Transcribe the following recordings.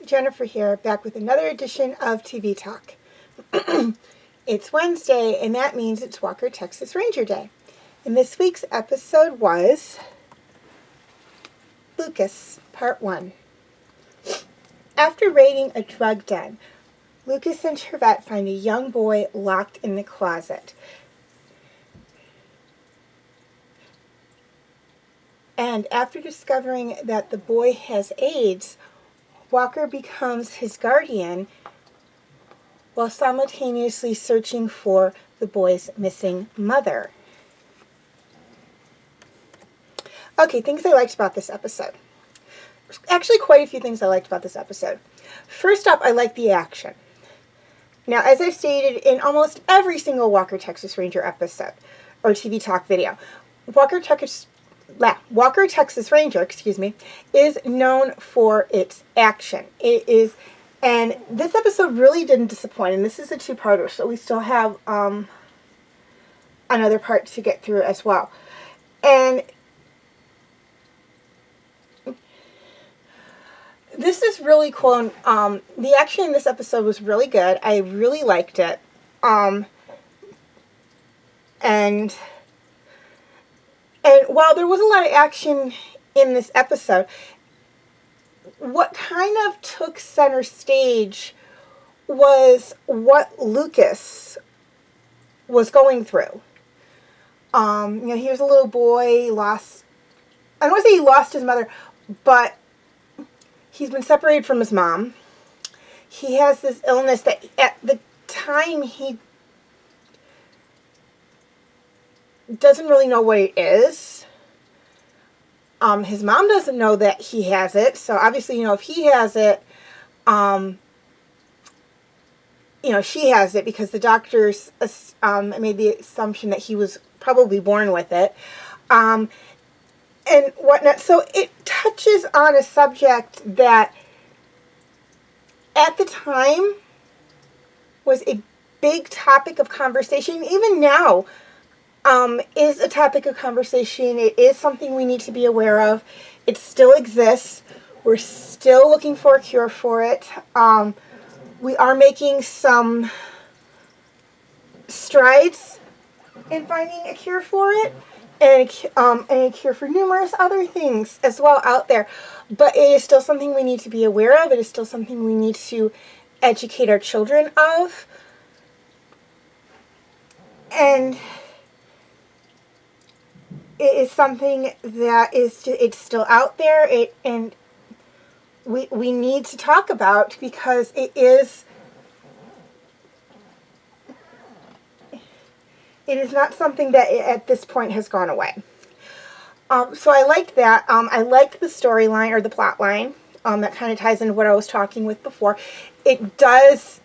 Jennifer here, back with another edition of TV Talk. It's Wednesday, and that means it's Walker, Texas Ranger Day. And this week's episode was Lucus, Part 1. After raiding a drug den, Lucas and Trevette find a young boy locked in the closet. And after discovering that the boy has AIDS, Walker becomes his guardian while simultaneously searching for the boy's missing mother. Okay, things I liked about this episode. Actually, quite a few things I liked about this episode. First up, I like the action. Now, as I've stated in almost every single Walker, Texas Ranger episode, or TV Talk video, Walker, Texas Ranger, is known for its action. And this episode really didn't disappoint, and this is a two-parter, so we still have another part to get through as well. And this is really cool. The action in this episode was really good. I really liked it. And while there was a lot of action in this episode, what kind of took center stage was what Lucas was going through. He was a little boy, I don't want to say he lost his mother, but he's been separated from his mom. He has this illness that at the time he doesn't really know what it is. His mom doesn't know that he has it, so obviously, if he has it, she has it because the doctors made the assumption that he was probably born with it, and whatnot. So it touches on a subject that at the time was a big topic of conversation, even now. Is a topic of conversation. It is something we need to be aware of. It still exists. We're still looking for a cure for it. We are making some strides in finding a cure for it, and a cure for numerous other things as well out there. But it is still something we need to be aware of. It is still something we need to educate our children of. And it is something that it's still out there, and we need to talk about because it is not something that at this point has gone away. So I liked that. I liked the storyline or the plot line that kind of ties into what I was talking with before. It does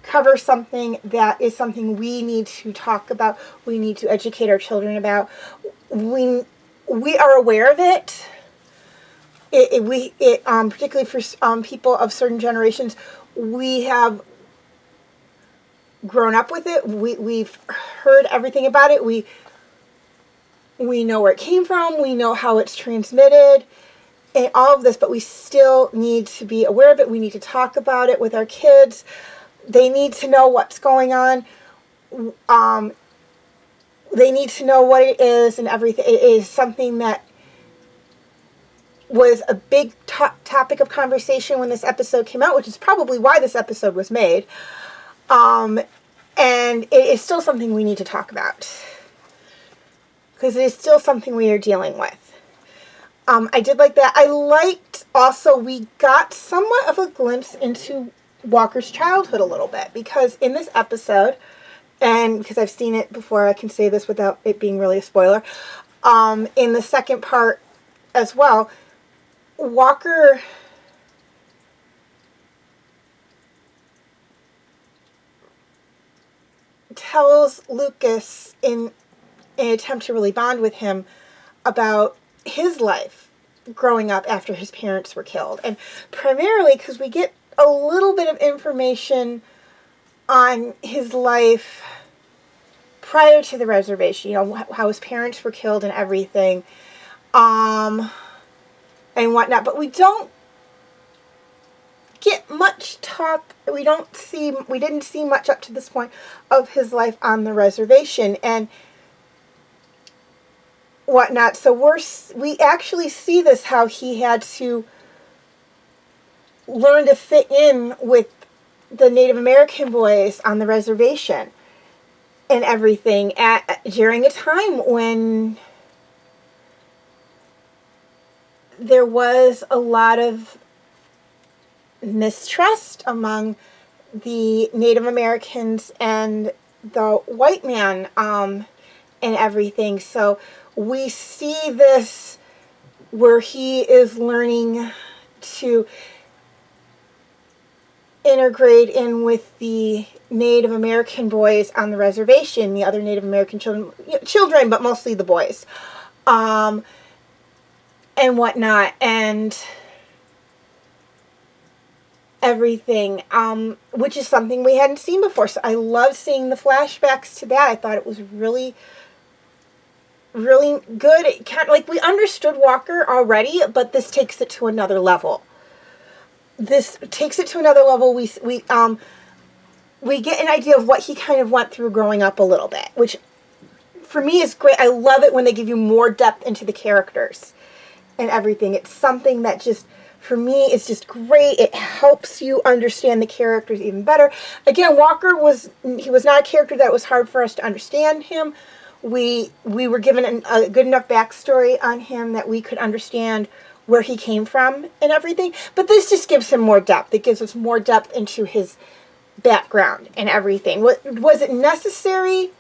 cover something that is something we need to talk about. We need to educate our children about. We are aware of it. Particularly for people of certain generations, we have grown up with it. We've heard everything about it. We know where it came from. We know how it's transmitted. And all of this, but we still need to be aware of it. We need to talk about it with our kids. They need to know what's going on. They need to know what it is and everything. It is something that was a big topic of conversation when this episode came out, which is probably why this episode was made. And it is still something we need to talk about. Because it is still something we are dealing with. I did like that. I liked also we got somewhat of a glimpse into Walker's childhood a little bit, because in this episode, and because I've seen it before, I can say this without it being really a spoiler, in the second part as well, Walker tells Lucas in an attempt to really bond with him about his life growing up after his parents were killed, and primarily because we get a little bit of information on his life prior to the reservation, how his parents were killed and everything. and whatnot, but we don't get much talk. We didn't see much up to this point of his life on the reservation and whatnot. So we actually see this, how he had to learn to fit in with the Native American boys on the reservation and everything during a time when there was a lot of mistrust among the Native Americans and the white man and everything. So we see this where he is learning to integrate in with the Native American boys on the reservation, the other Native American children, but mostly the boys, and whatnot, and everything, which is something we hadn't seen before. So I love seeing the flashbacks to that. I thought it was really, really good. It kind of, like, we understood Walker already, but this takes it to another level. This takes it to another level. We get an idea of what he kind of went through growing up a little bit, which for me is great. I love it when they give you more depth into the characters and everything. It's something that just, for me, is just great. It helps you understand the characters even better. Again, Walker was not a character that was hard for us to understand him. We were given a good enough backstory on him that we could understand where he came from and everything. But this just gives him more depth. It gives us more depth into his background and everything. Was it necessary?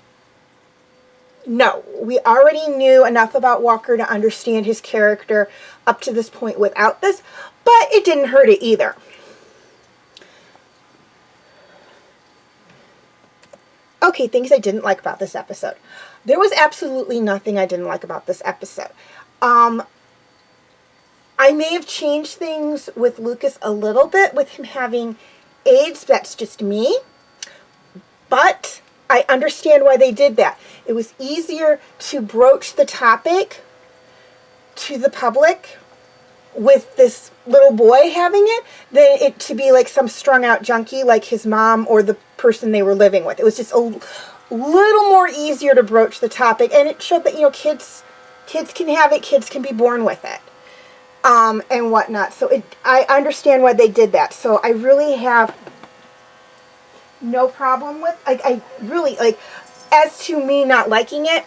No. We already knew enough about Walker to understand his character up to this point without this, but it didn't hurt it either. Okay, things I didn't like about this episode. There was absolutely nothing I didn't like about this episode. I may have changed things with Lucas a little bit with him having AIDS. That's just me. But I understand why they did that. It was easier to broach the topic to the public with this little boy having it than it to be like some strung out junkie like his mom or the person they were living with. It was just a little more easier to broach the topic, and it showed that, you know, kids can have it, kids can be born with it, and whatnot. So I understand why they did that. So I really have no problem with, I really, like, as to me not liking it,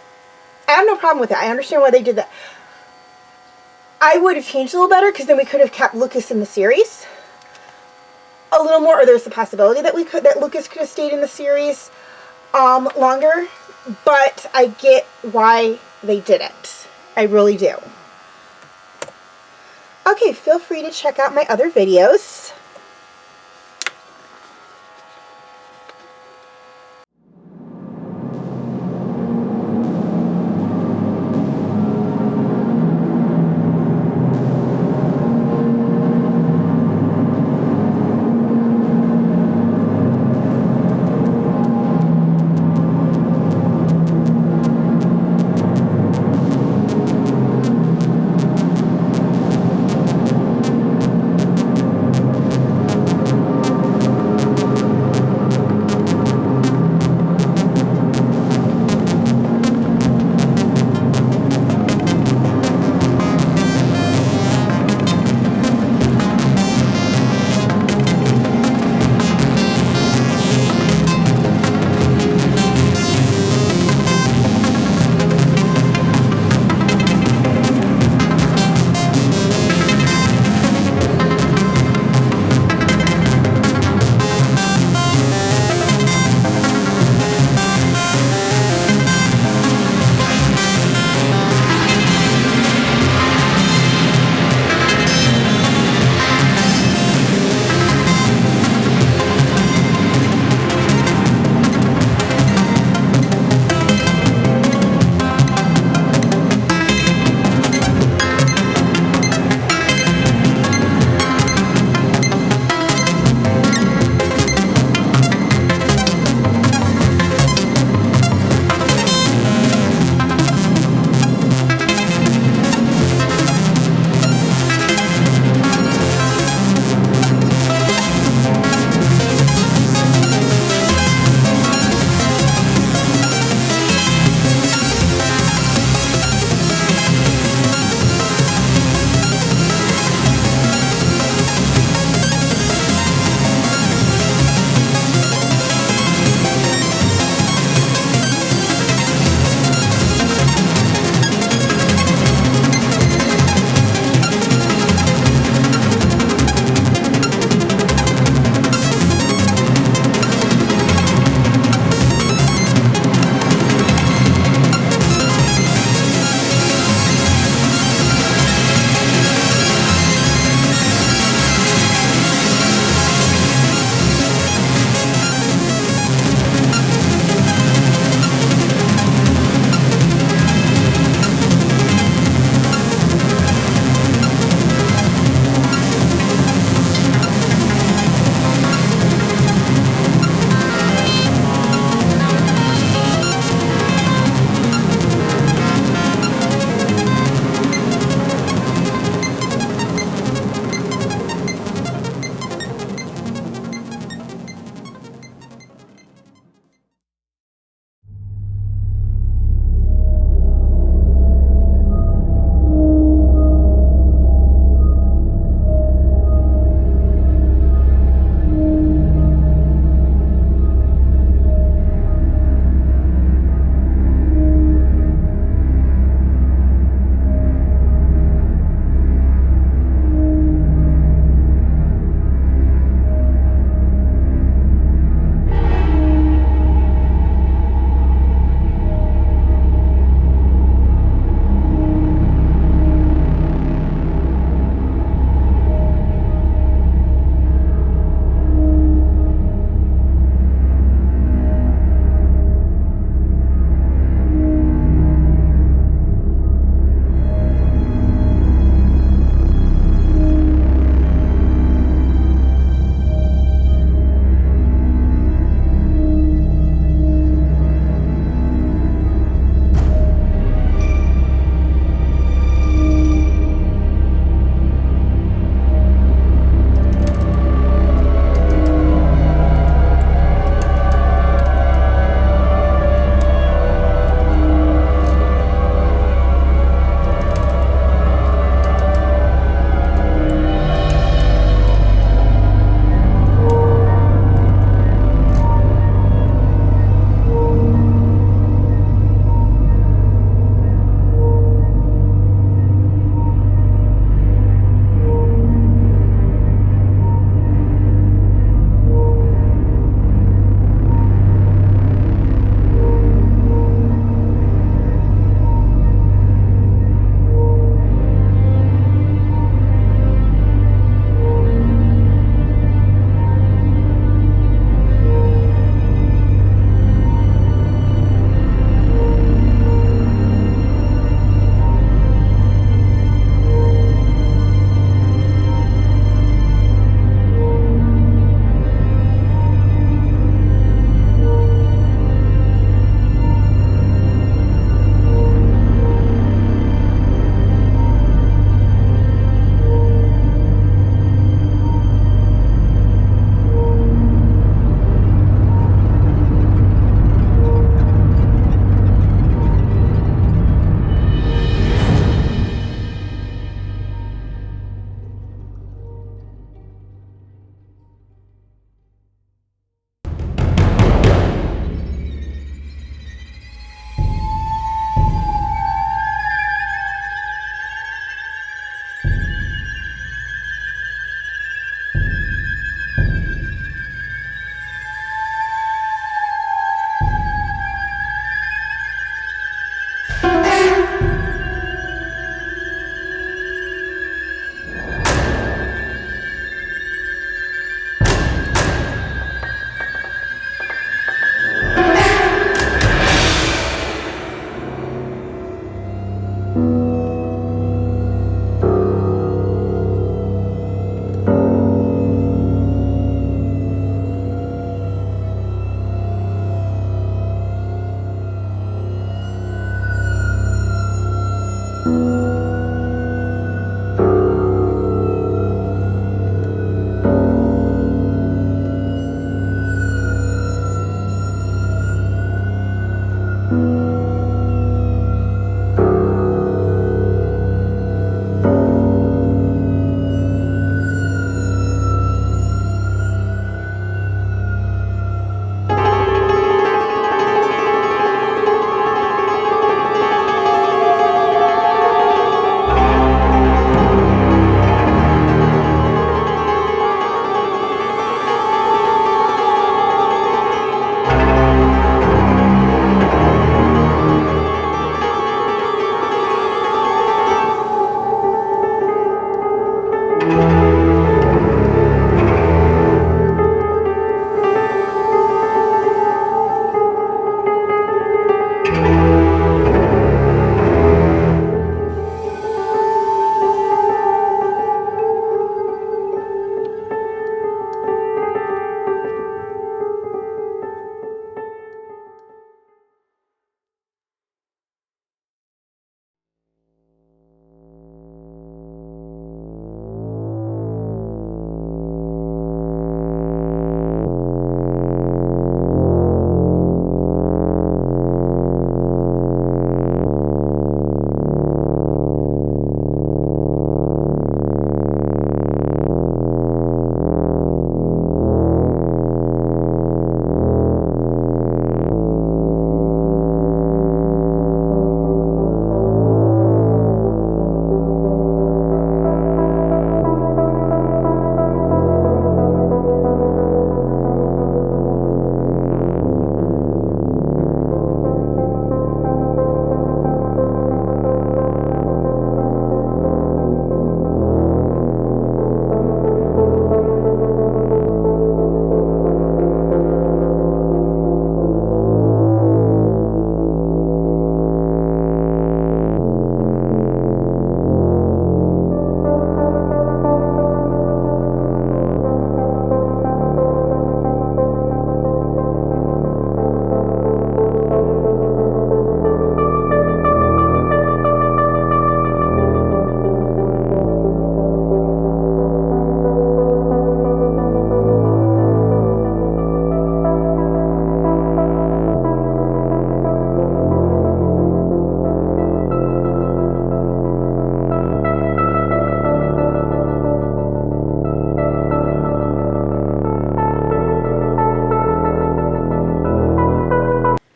I have no problem with it. I understand why they did that. I would have changed a little better, because then we could have kept Lucas in the series a little more, or there's the possibility that Lucas could have stayed in the series longer. But I get why they did it. I really do. Okay, feel free to check out my other videos.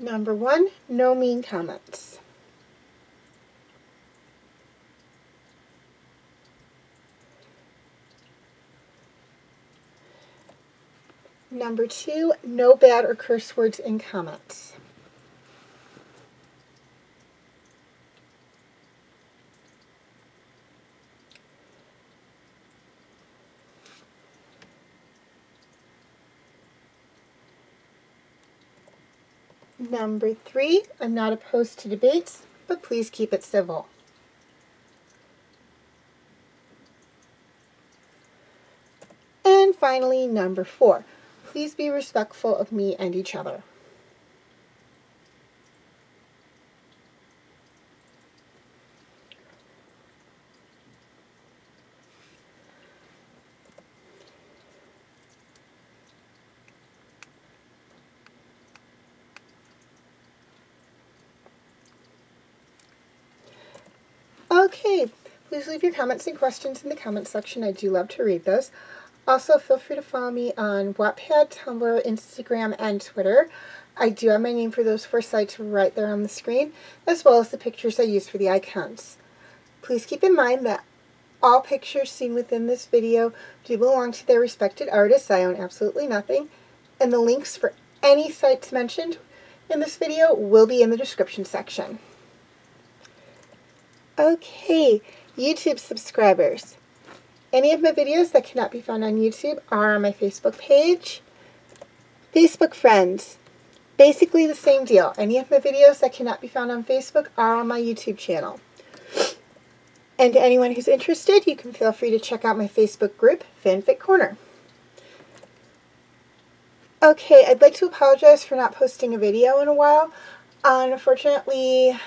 Number 1, no mean comments. Number 2, no bad or curse words in comments. Number 3, I'm not opposed to debates, but please keep it civil. And finally, number 4, please be respectful of me and each other. Okay, please leave your comments and questions in the comments section. I do love to read those. Also, feel free to follow me on Wattpad, Tumblr, Instagram, and Twitter. I do have my name for those 4 sites right there on the screen, as well as the pictures I use for the icons. Please keep in mind that all pictures seen within this video do belong to their respected artists. I own absolutely nothing. And the links for any sites mentioned in this video will be in the description section. Okay, YouTube subscribers. Any of my videos that cannot be found on YouTube are on my Facebook page. Facebook friends. Basically the same deal. Any of my videos that cannot be found on Facebook are on my YouTube channel. And to anyone who's interested, you can feel free to check out my Facebook group, Fanfic Corner. Okay, I'd like to apologize for not posting a video in a while. Unfortunately,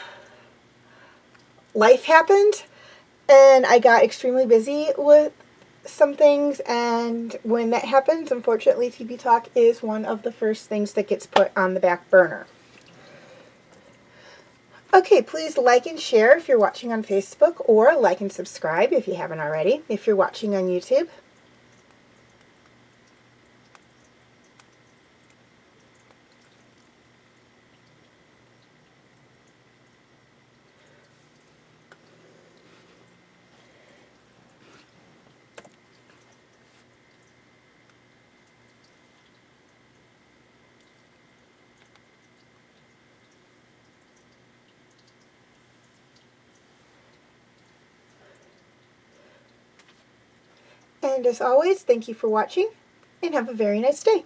life happened, and I got extremely busy with some things, and when that happens, unfortunately, TB Talk is one of the first things that gets put on the back burner. Okay, please like and share if you're watching on Facebook, or like and subscribe if you haven't already, if you're watching on YouTube. And as always, thank you for watching, and have a very nice day.